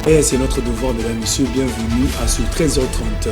Et c'est notre devoir, mesdames et messieurs, bienvenue à ce 13h30.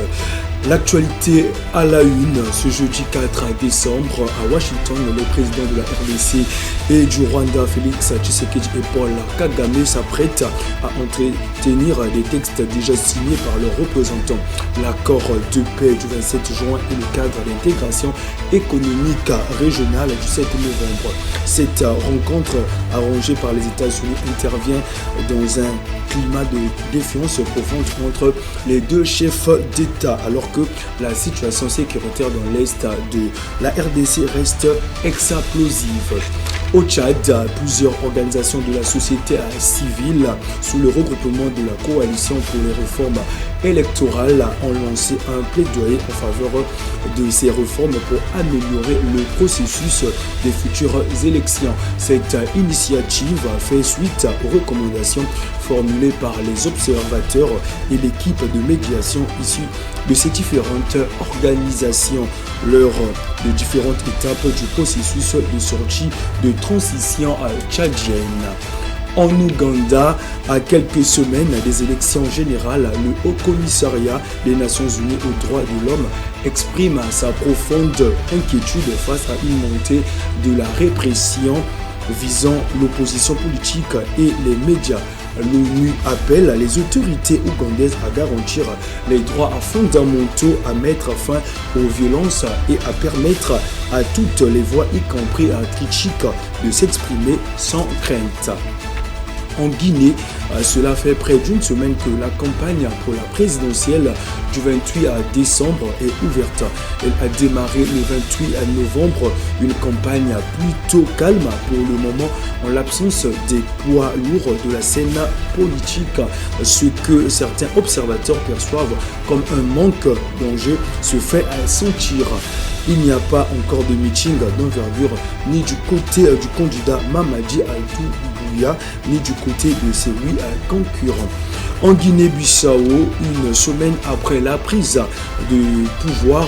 L'actualité à la une, ce jeudi 4 décembre à Washington, les présidents de la RDC et du Rwanda, Félix Tshisekedi et Paul Kagame, s'apprêtent à entretenir des textes déjà signés par leurs représentants. L'accord de paix du 27 juin et le cadre d'intégration économique régionale du 7 novembre. Cette rencontre arrangée par les États-Unis intervient dans un climat de défiance profonde entre les deux chefs d'État, alors que la situation sécuritaire dans l'Est de la RDC reste explosive. Au Tchad, plusieurs organisations de la société civile sous le regroupement de la coalition pour les réformes électorales ont lancé un plaidoyer en faveur de ces réformes pour améliorer le processus des futures élections. Cette initiative fait suite aux recommandations formulées par les observateurs et l'équipe de médiation issue de ces différentes organisations lors de différentes étapes du processus de sortie de transition tchadienne. En Ouganda, à quelques semaines des élections générales, le Haut Commissariat des Nations Unies aux droits de l'homme exprime sa profonde inquiétude face à une montée de la répression visant l'opposition politique et les médias. L'ONU appelle les autorités ougandaises à garantir les droits fondamentaux, à mettre fin aux violences et à permettre à toutes les voix, y compris critiques, de s'exprimer sans crainte. En Guinée, cela fait près d'une semaine que la campagne pour la présidentielle du 28 décembre est ouverte. Elle a démarré le 28 novembre, une campagne plutôt calme pour le moment en l'absence des poids lourds de la scène politique. Ce que certains observateurs perçoivent comme un manque d'enjeu se fait sentir. Il n'y a pas encore de meeting d'envergure ni du côté du candidat Mamadi Doumbouya ni du côté de ses 8 concurrents. En Guinée-Bissau, une semaine après la prise de pouvoir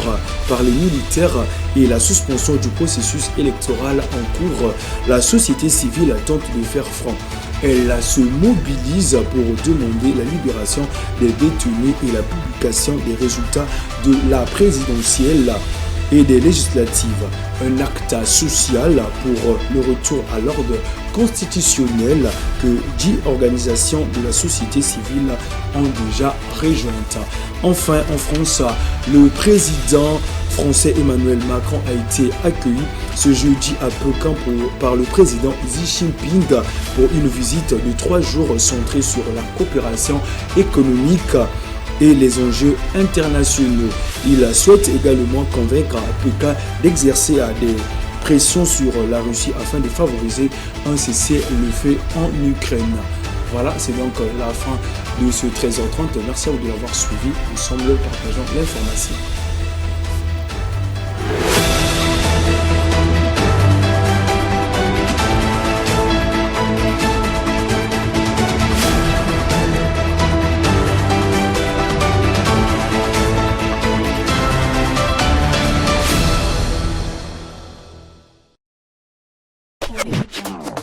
par les militaires et la suspension du processus électoral en cours, la société civile tente de faire front. Elle se mobilise pour demander la libération des détenus et la publication des résultats de la présidentielle et des législatives. Un acte social pour le retour à l'ordre constitutionnel que 10 organisations de la société civile ont déjà rejointes. Enfin, en France, le président français Emmanuel Macron a été accueilli ce jeudi à Pékin par le président Xi Jinping pour une visite de 3 jours centrée sur la coopération économique et les enjeux internationaux. Il souhaite également convaincre Pékin d'exercer des pressions sur la Russie afin de favoriser un cessez-le-feu en Ukraine. Voilà, c'est donc la fin de ce 13h30. Merci à vous de l'avoir suivi. Ensemble, partageons l'information. Audio Jungle.